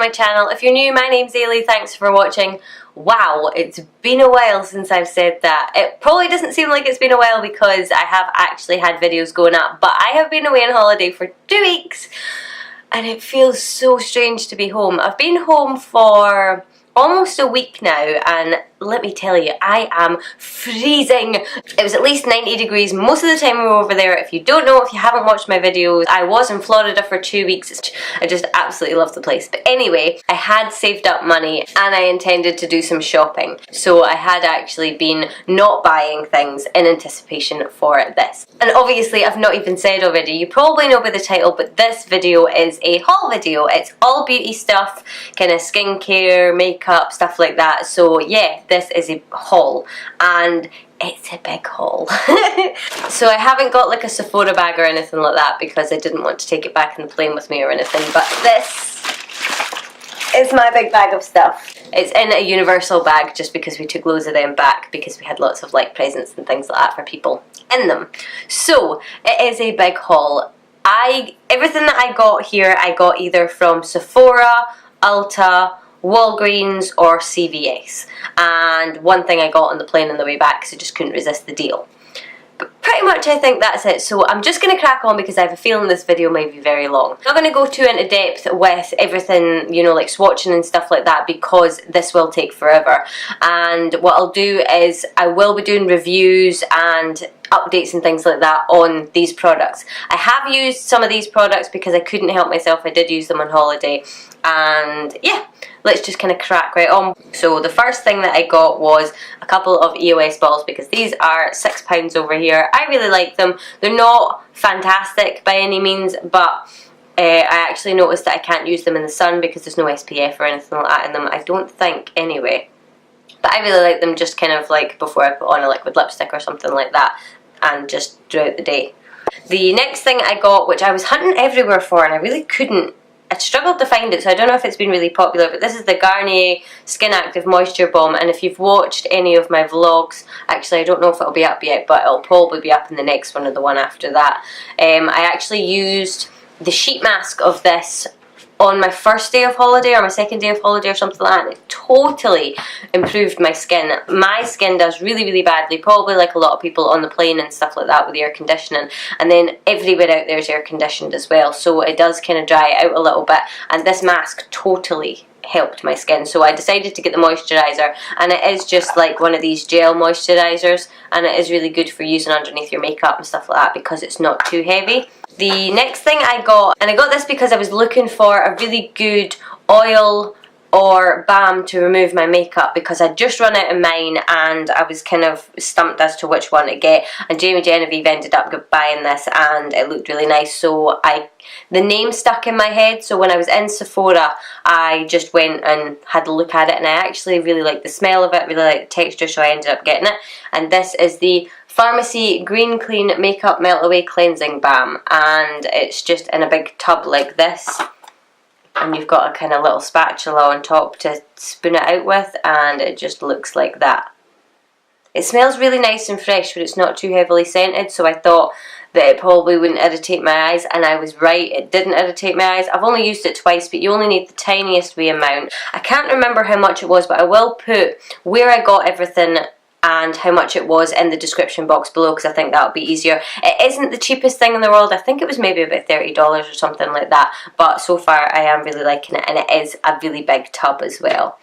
to my channel. If you're new, my name's Ailey, thanks for watching. Wow, it's been a while since I've said that. It probably doesn't seem like it's been a while because I have actually had videos going up, but I have been away on holiday for 2 weeks and it feels so strange to be home. I've been home for almost a week now, and let me tell you, I am freezing. It was at least 90 degrees most of the time we were over there. If you don't know, if you haven't watched my videos, I was in Florida for 2 weeks. I just absolutely love the place. But anyway, I had saved up money and I intended to do some shopping. So I had actually been not buying things in anticipation for this. And obviously, I've not even said already, you probably know by the title, but this video is a haul video. It's all beauty stuff, kind of skincare, makeup, stuff like that. So yeah, this is a haul, and it's a big haul. So I haven't got like a Sephora bag or anything like that because I didn't want to take it back in the plane with me or anything, but this is my big bag of stuff. It's in a universal bag just because we took loads of them back because we had lots of like presents and things like that for people in them. So it is a big haul. Everything that I got here I got either from Sephora, Ulta, Walgreens or CVS, and one thing I got on the plane on the way back because I just couldn't resist the deal. But pretty much I think that's it, so I'm just going to crack on because I have a feeling this video might be very long. I'm not going to go too into depth with everything, you know, like swatching and stuff like that because this will take forever. And what I'll do is I will be doing reviews and updates and things like that on these products. I have used some of these products because I couldn't help myself. I did use them on holiday, and yeah, let's just kind of crack right on. So the first thing that I got was a couple of EOS balls because these are £6 over here. I really like them. They're not fantastic by any means, but I actually noticed that I can't use them in the sun because there's no SPF or anything like that in them, I don't think anyway. But I really like them just kind of like before I put on a liquid lipstick or something like that, and just throughout the day. The next thing I got, which I was hunting everywhere for and I really couldn't, I struggled to find it, so I don't know if it's been really popular, but this is the Garnier Skin Active Moisture Balm, and if you've watched any of my vlogs, actually I don't know if it'll be up yet, but it'll probably be up in the next one or the one after that. I actually used the sheet mask of this on my first day of holiday or my second day of holiday or something like that, and it totally improved my skin. My skin does really, really badly, probably like a lot of people on the plane and stuff like that with air conditioning, and then everywhere out there is air conditioned as well, so it does kind of dry out a little bit, and this mask totally helped my skin. So I decided to get the moisturiser, and it is just like one of these gel moisturisers, and it is really good for using underneath your makeup and stuff like that because it's not too heavy. The next thing I got, and I got this because I was looking for a really good oil or balm to remove my makeup because I'd just run out of mine and I was kind of stumped as to which one to get, and Jamie Genevieve ended up buying this and it looked really nice, so the name stuck in my head, so when I was in Sephora I just went and had a look at it and I actually really liked the smell of it, really liked the texture, so I ended up getting it. And this is the Pharmacy Green Clean Makeup Melt Away Cleansing Balm, and it's just in a big tub like this, and you've got a kind of little spatula on top to spoon it out with, and it just looks like that. It smells really nice and fresh, but it's not too heavily scented, so I thought that it probably wouldn't irritate my eyes, and I was right, it didn't irritate my eyes. I've only used it twice, but you only need the tiniest wee amount. I can't remember how much it was, but I will put where I got everything and how much it was in the description box below because I think that'll be easier. It isn't the cheapest thing in the world. I think it was maybe about $30 or something like that, but so far I am really liking it, and it is a really big tub as well.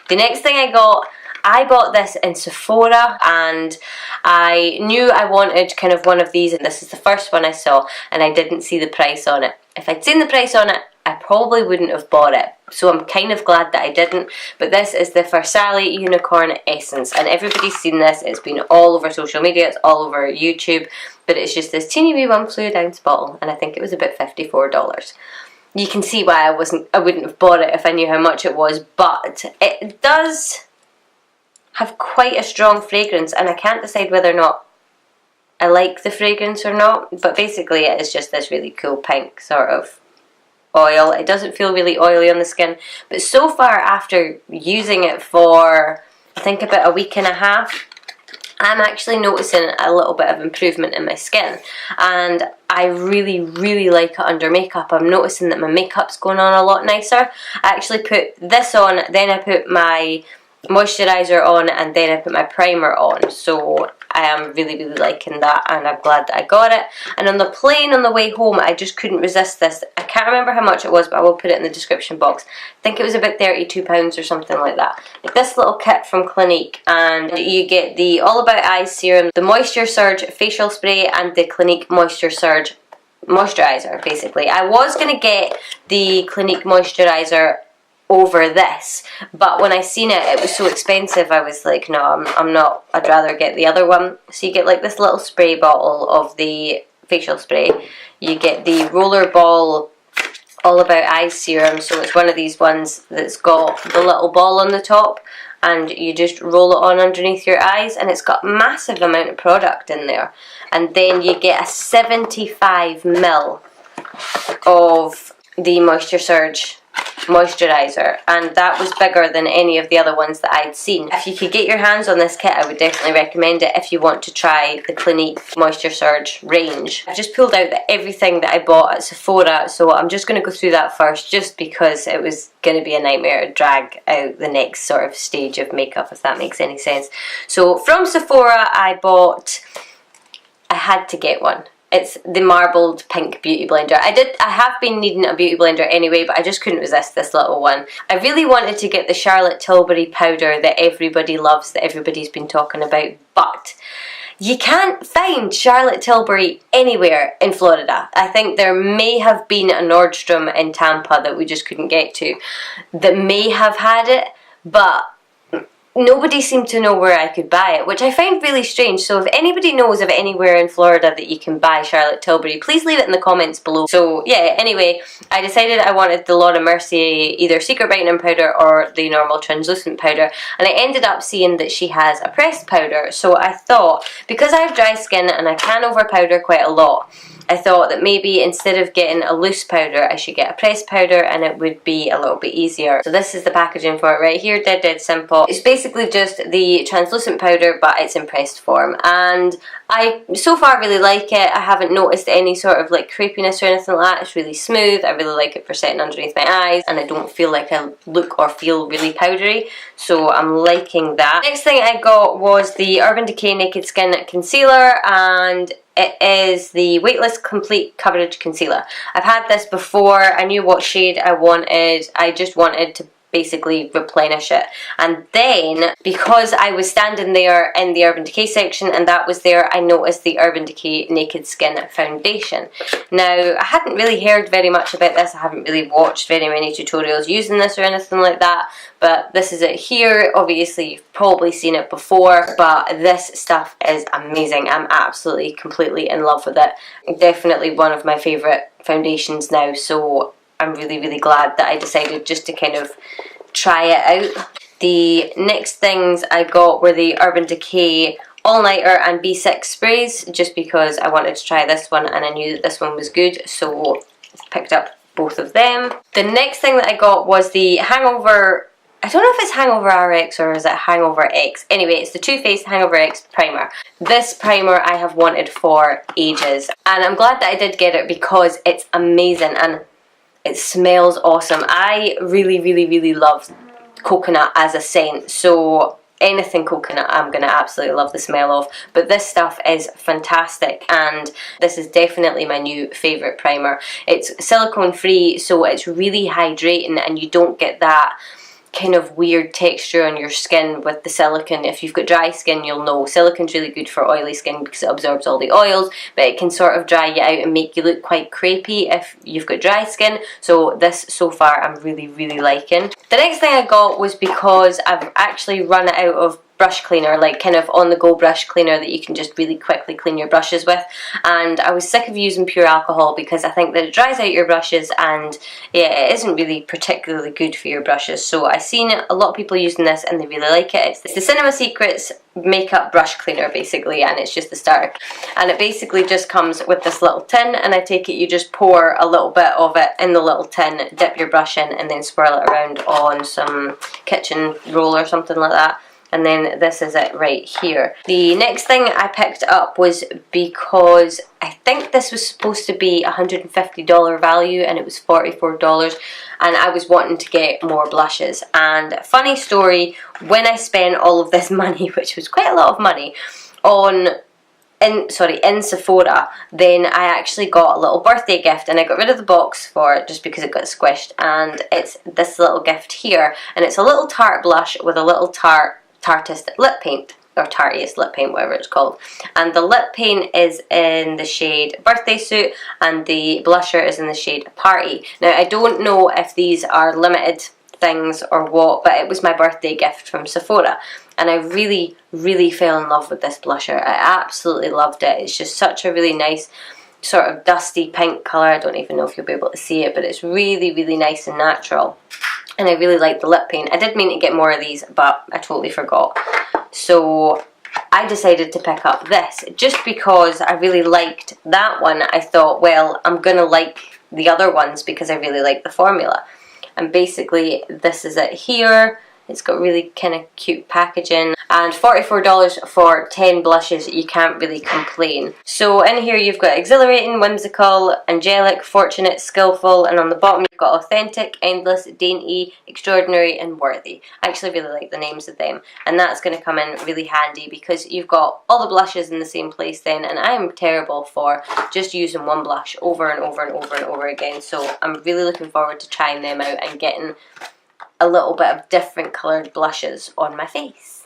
The next thing I bought this in Sephora, and I knew I wanted kind of one of these, and this is the first one I saw, and I didn't see the price on it. If I'd seen the price on it, I probably wouldn't have bought it, so I'm kind of glad that I didn't. But this is the Farsali Unicorn Essence, and everybody's seen this. It's been all over social media, it's all over YouTube, but it's just this teeny wee 1 fluid ounce bottle, and I think it was about $54. You can see why I wouldn't have bought it if I knew how much it was, but it does have quite a strong fragrance, and I can't decide whether or not I like the fragrance or not, but basically it is just this really cool pink sort of oil. It doesn't feel really oily on the skin, but so far after using it for I think about a week and a half, I'm actually noticing a little bit of improvement in my skin, and I really, really like it under makeup. I'm noticing that my makeup's going on a lot nicer. I actually put this on, then I put my moisturiser on, and then I put my primer on. So I am really, really liking that, and I'm glad that I got it. And on the plane on the way home, I just couldn't resist this. I can't remember how much it was, but I will put it in the description box. I think it was about £32 or something like that. Like this little kit from Clinique, and you get the All About Eyes Serum, the Moisture Surge Facial Spray, and the Clinique Moisture Surge Moisturiser, basically. I was going to get the Clinique Moisturiser over this, but when I seen it, it was so expensive, I was like, no, I'm not, I'd rather get the other one. So you get like this little spray bottle of the facial spray, you get the Rollerball All About Eyes Serum, so it's one of these ones that's got the little ball on the top, and you just roll it on underneath your eyes, and it's got a massive amount of product in there. And then you get a 75ml of the Moisture Surge moisturiser, and that was bigger than any of the other ones that I'd seen. If you could get your hands on this kit, I would definitely recommend it if you want to try the Clinique Moisture Surge range. I've just pulled out everything that I bought at Sephora, so I'm just going to go through that first, just because it was going to be a nightmare to drag out the next sort of stage of makeup, if that makes any sense. So from Sephora, I had to get one. It's the marbled pink beauty blender. I have been needing a beauty blender anyway, but I just couldn't resist this little one. I really wanted to get the Charlotte Tilbury powder that everybody loves, that everybody's been talking about, but you can't find Charlotte Tilbury anywhere in Florida. I think there may have been a Nordstrom in Tampa that we just couldn't get to that may have had it, but nobody seemed to know where I could buy it, which I find really strange. So if anybody knows of anywhere in Florida that you can buy Charlotte Tilbury, please leave it in the comments below. So yeah, anyway, I decided I wanted the Laura Mercier either Secret Brightening Powder or the normal translucent powder, and I ended up seeing that she has a pressed powder. So I thought, because I have dry skin and I can over powder quite a lot, I thought that maybe instead of getting a loose powder, I should get a pressed powder, and it would be a little bit easier. So this is the packaging for it right here, dead simple. It's basically just the translucent powder, but it's in pressed form, and I so far really like it. I haven't noticed any sort of like crepiness or anything like that. It's really smooth. I really like it for setting underneath my eyes, and I don't feel like I look or feel really powdery, so I'm liking that. Next thing I got was the Urban Decay Naked Skin Concealer, and it is the Weightless Complete Coverage Concealer. I've had this before. I knew what shade I wanted. I just wanted to basically replenish it, and then because I was standing there in the Urban Decay section and that was there, I noticed the Urban Decay Naked Skin Foundation. Now, I hadn't really heard very much about this. I haven't really watched very many tutorials using this or anything like that, but this is it here. Obviously you've probably seen it before, but this stuff is amazing. I'm absolutely completely in love with it. Definitely one of my favourite foundations now, so I'm really, really glad that I decided just to kind of try it out. The next things I got were the Urban Decay All Nighter and B6 sprays, just because I wanted to try this one and I knew that this one was good, so picked up both of them. The next thing that I got was the Hangover, I don't know if it's HangoveRx or is it HangoveRx. Anyway, it's the Too Faced HangoveRx primer. This primer I have wanted for ages, and I'm glad that I did get it because it's amazing and it smells awesome. I really, really, really love coconut as a scent, so anything coconut I'm going to absolutely love the smell of. But this stuff is fantastic, and this is definitely my new favourite primer. It's silicone free, so it's really hydrating, and you don't get that kind of weird texture on your skin with the silicone. If you've got dry skin, you'll know silicone's really good for oily skin because it absorbs all the oils, but it can sort of dry you out and make you look quite crepey if you've got dry skin. So this so far I'm really, really liking. The next thing I got was because I've actually run out of brush cleaner, like kind of on the go brush cleaner that you can just really quickly clean your brushes with, and I was sick of using pure alcohol because I think that it dries out your brushes and yeah, it isn't really particularly good for your brushes. So I've seen a lot of people using this and they really like it. It's the Cinema Secrets makeup brush cleaner basically, and it's just the starter, and it basically just comes with this little tin, and I take it you just pour a little bit of it in the little tin, dip your brush in, and then swirl it around on some kitchen roll or something like that. And then this is it right here. The next thing I picked up was because I think this was supposed to be $150 value and it was $44, and I was wanting to get more blushes. And funny story, when I spent all of this money, which was quite a lot of money, in Sephora, then I actually got a little birthday gift, and I got rid of the box for it just because it got squished, and it's this little gift here, and it's a little Tarte blush with a little Tarteist lip paint, or Tarteist lip paint, whatever it's called. And the lip paint is in the shade Birthday Suit, and the blusher is in the shade Party. Now, I don't know if these are limited things or what, but it was my birthday gift from Sephora, and I really, really fell in love with this blusher. I absolutely loved it. It's just such a really nice sort of dusty pink colour. I don't even know if you'll be able to see it, but it's really, really nice and natural. And I really like the lip paint. I did mean to get more of these, but I totally forgot. So I decided to pick up this just because I really liked that one. I thought, well, I'm going to like the other ones because I really like the formula. And basically, this is it here. It's got really kind of cute packaging, and $44 for 10 blushes, you can't really complain. So in here you've got exhilarating, whimsical, angelic, fortunate, skillful, and on the bottom you've got authentic, endless, dainty, extraordinary, and worthy. I actually really like the names of them, and that's going to come in really handy because you've got all the blushes in the same place then, and I'm terrible for just using one blush over and over and over and over again, so I'm really looking forward to trying them out and getting a little bit of different coloured blushes on my face.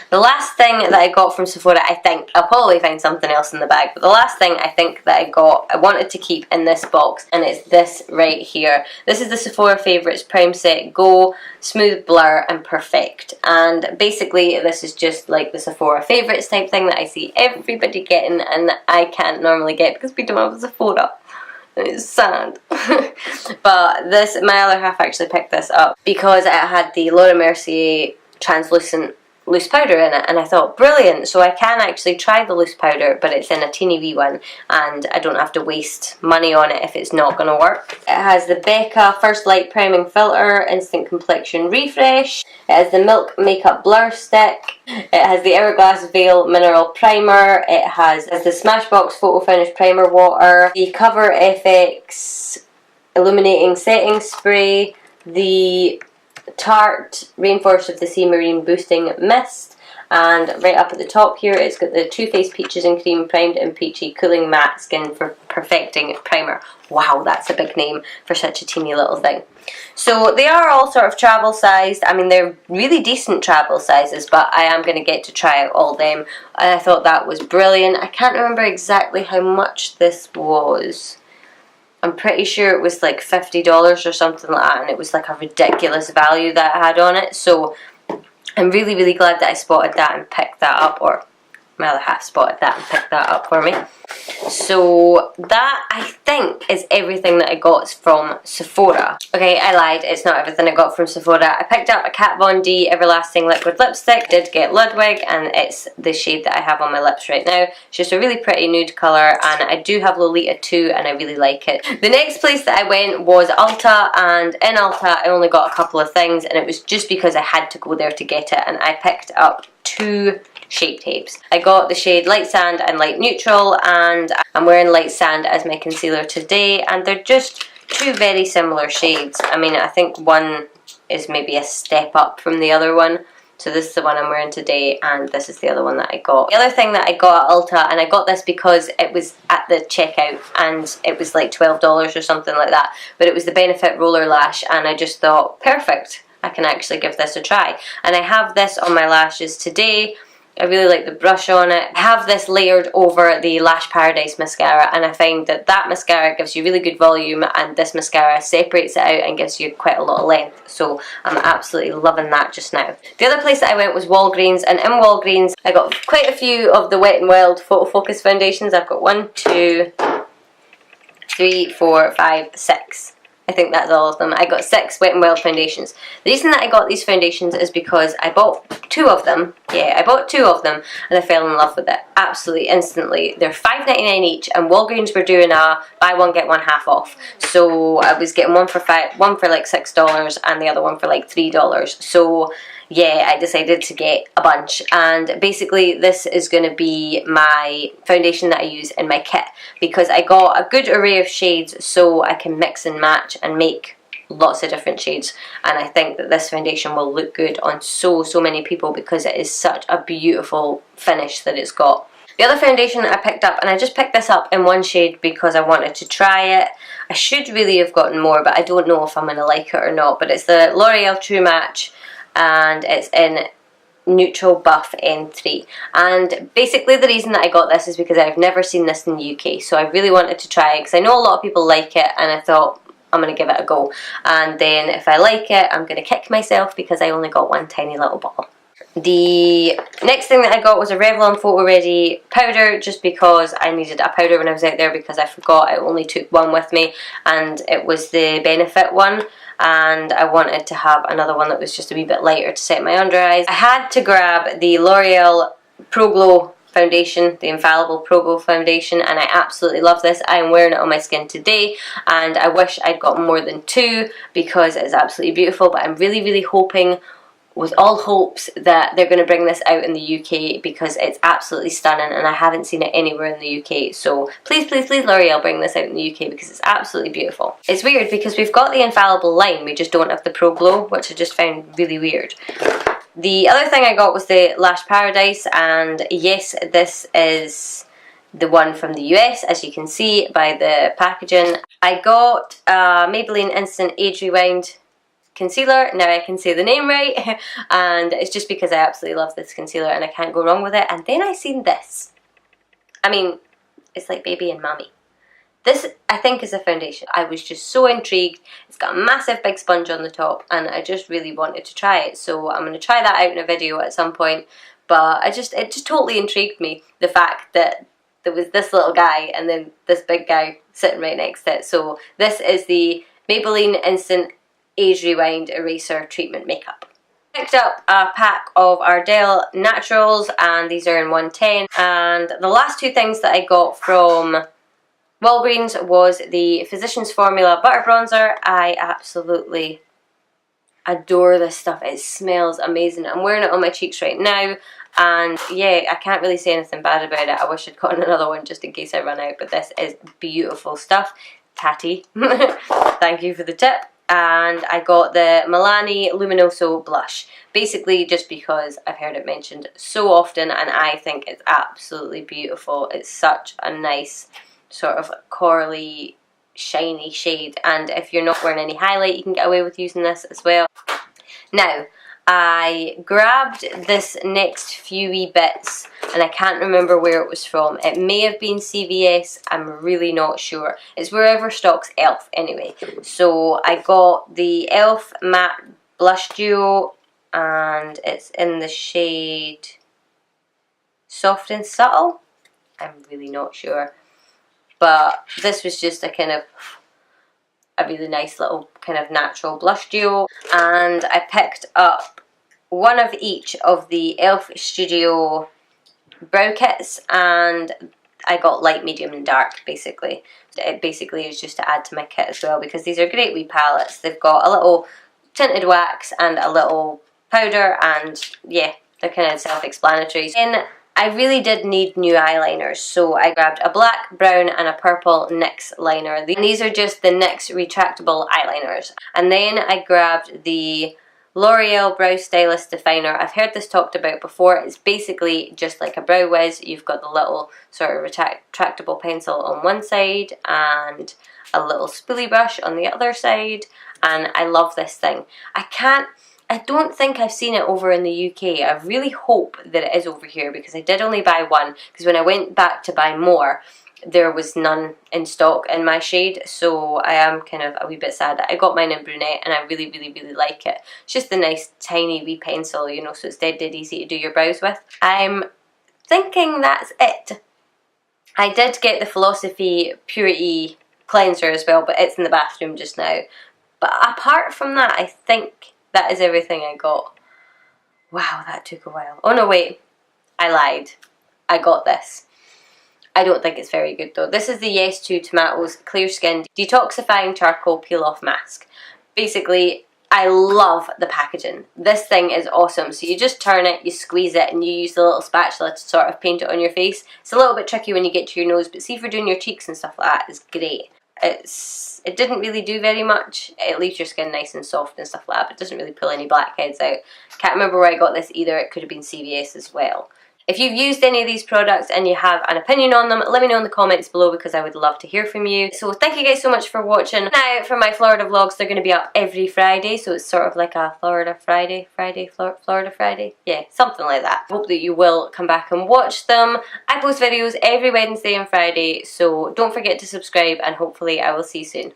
The last thing that I got from Sephora, I think, I'll probably find something else in the bag, but the last thing I think that I got, I wanted to keep in this box, and it's this right here. This is the Sephora Favourites Prime Set Go Smooth Blur and Perfect, and basically this is just like the Sephora Favourites type thing that I see everybody getting, and I can't normally get because we don't have a Sephora. It's sad. But this, my other half actually picked this up because it had the Laura Mercier translucent loose powder in it, and I thought, brilliant, so I can actually try the loose powder, but it's in a teeny wee one, and I don't have to waste money on it if it's not going to work. It has the Becca First Light Priming Filter, Instant Complexion Refresh. It has the Milk Makeup Blur Stick. It has the Hourglass Veil Mineral Primer. It has the Smashbox Photo Finish Primer Water, the Cover FX Illuminating Setting Spray, the Tarte Rainforest of the Sea Marine Boosting Mist, and right up at the top here it's got the Too Faced Peaches and Cream Primed and Peachy Cooling Matte Skin for Perfecting Primer. Wow, that's a big name for such a teeny little thing. So they are all sort of travel sized. I mean, they're really decent travel sizes, but I am going to get to try out all them, and I thought that was brilliant. I can't remember exactly how much this was. I'm pretty sure it was like $50 or something like that, and it was like a ridiculous value that I had on it. So I'm really, really glad that I spotted that and picked that up, or my other half spotted that and picked that up for me. So that, I think, is everything that I got from Sephora. Okay, I lied, it's not everything I got from Sephora. I picked up a Kat Von D Everlasting Liquid Lipstick, did get Ludwig, and it's the shade that I have on my lips right now. It's just a really pretty nude colour, and I do have Lolita too, and I really like it. The next place that I went was Ulta, and in Ulta I only got a couple of things, and it was just because I had to go there to get it, and I picked up two shape tapes. I got the shade Light Sand and Light Neutral, and I'm wearing Light Sand as my concealer today, and they're just two very similar shades. I mean, I think one is maybe a step up from the other one. So this is the one I'm wearing today, and this is the other one that I got. The other thing that I got at Ulta, and I got this because it was at the checkout, and it was like $12 or something like that, but it was the Benefit Roller Lash, and I just thought, perfect, I can actually give this a try. And I have this on my lashes today. I really like the brush on it. I have this layered over the Lash Paradise mascara, and I find that that mascara gives you really good volume, and this mascara separates it out and gives you quite a lot of length. So I'm absolutely loving that just now. The other place that I went was Walgreens, and in Walgreens I got quite a few of the Wet n Wild Photo Focus foundations. I've got 1, 2, 3, 4, 5, 6. I think that's all of them. I got 6 Wet n Wild foundations. The reason that I got these foundations is because I bought 2 of them. Yeah, I bought 2 of them, and I fell in love with it absolutely instantly. They're $5.99 each, and Walgreens were doing a buy one get one half off. So I was getting one for like $6 and the other one for like $3. So yeah, I decided to get a bunch, and basically this is going to be my foundation that I use in my kit, because I got a good array of shades so I can mix and match and make lots of different shades, and I think that this foundation will look good on so many people because it is such a beautiful finish that it's got. The other foundation that I picked up, and I just picked this up in one shade because I wanted to try it. I should really have gotten more, but I don't know if I'm going to like it or not, but it's the L'Oreal True Match, and it's in Neutral Buff N3. And basically the reason that I got this is because I've never seen this in the UK, so I really wanted to try it because I know a lot of people like it, and I thought I'm going to give it a go. And then if I like it, I'm going to kick myself because I only got one tiny little bottle. The next thing that I got was a Revlon Photo Ready powder, just because I needed a powder when I was out there because I forgot I only took one with me, and it was the Benefit one, and I wanted to have another one that was just a wee bit lighter to set my under eyes. I had to grab the L'Oreal Pro Glow foundation, the Infallible Pro Glow foundation, and I absolutely love this. I am wearing it on my skin today, and I wish I'd got more than two because it's absolutely beautiful, but I'm really hoping, with all hopes, that they're going to bring this out in the UK because it's absolutely stunning and I haven't seen it anywhere in the UK. So please L'Oreal, bring this out in the UK because it's absolutely beautiful. It's weird because we've got the Infallible line, we just don't have the Pro Glow, which I just found really weird. The other thing I got was the Lash Paradise, and yes, this is the one from the US, as you can see by the packaging. I got Maybelline Instant Age Rewind concealer. Now I can say the name right, and it's just because I absolutely love this concealer and I can't go wrong with it. And then I seen this. I mean, it's like baby and mommy. This, I think, is a foundation. I was just so intrigued. It's got a massive big sponge on the top, and I just really wanted to try it. So I'm going to try that out in a video at some point. But it just totally intrigued me, the fact that there was this little guy and then this big guy sitting right next to it. So this is the Maybelline Instant Age Rewind Eraser Treatment Makeup. Picked up a pack of Ardell Naturals, and these are in 110. And the last two things that I got from Walgreens was the Physicians Formula Butter Bronzer. I absolutely adore this stuff. It smells amazing. I'm wearing it on my cheeks right now, and yeah, I can't really say anything bad about it. I wish I'd gotten another one just in case I run out, but this is beautiful stuff. Tatty, thank you for the tip. And I got the Milani Luminoso blush, basically just because I've heard it mentioned so often and I think it's absolutely beautiful. It's such a nice sort of corally, shiny shade, and if you're not wearing any highlight you can get away with using this as well. Now, I grabbed this next few wee bits, and I can't remember where it was from. It may have been CVS, I'm really not sure. It's wherever stocks e.l.f. anyway. So I got the e.l.f. Matte Blush Duo, and it's in the shade Soft and Subtle. I'm really not sure. But this was just a kind of a really nice little kind of natural blush duo, and I picked up one of each of the e.l.f. Studio brow kits, and I got light, medium and dark basically. It basically is just to add to my kit as well because these are great wee palettes. They've got a little tinted wax and a little powder, and yeah, they're kind of self-explanatory. And I really did need new eyeliners, so I grabbed a black, brown and a purple NYX liner. And these are just the NYX retractable eyeliners. And then I grabbed the L'Oreal Brow Stylist Definer. I've heard this talked about before. It's basically just like a brow wiz. You've got the little sort of retractable pencil on one side and a little spoolie brush on the other side. And I love this thing. I don't think I've seen it over in the UK. I really hope that it is over here because I did only buy one, because when I went back to buy more there was none in stock in my shade, so I am kind of a wee bit sad. I got mine in brunette and I really like it. It's just a nice tiny wee pencil, you know, so it's dead easy to do your brows with. I'm thinking that's it. I did get the Philosophy Purity cleanser as well, but it's in the bathroom just now. But apart from that, I think that is everything I got. Wow, that took a while. Oh no, wait. I lied. I got this. I don't think it's very good though. This is the Yes 2 Tomatoes Clear Skin Detoxifying Charcoal Peel Off Mask. Basically, I love the packaging. This thing is awesome. So you just turn it, you squeeze it, and you use the little spatula to sort of paint it on your face. It's a little bit tricky when you get to your nose, but see if you're doing your cheeks and stuff like that, it's great. It didn't really do very much. It leaves your skin nice and soft and stuff like that, but it doesn't really pull any blackheads out. Can't remember where I got this either. It could have been CVS as well. If you've used any of these products and you have an opinion on them, let me know in the comments below because I would love to hear from you. So thank you guys so much for watching. Now for my Florida vlogs, they're going to be up every Friday, so it's sort of like a Florida Friday, Florida Friday. Yeah, something like that. Hope that you will come back and watch them. I post videos every Wednesday and Friday, so don't forget to subscribe and hopefully I will see you soon.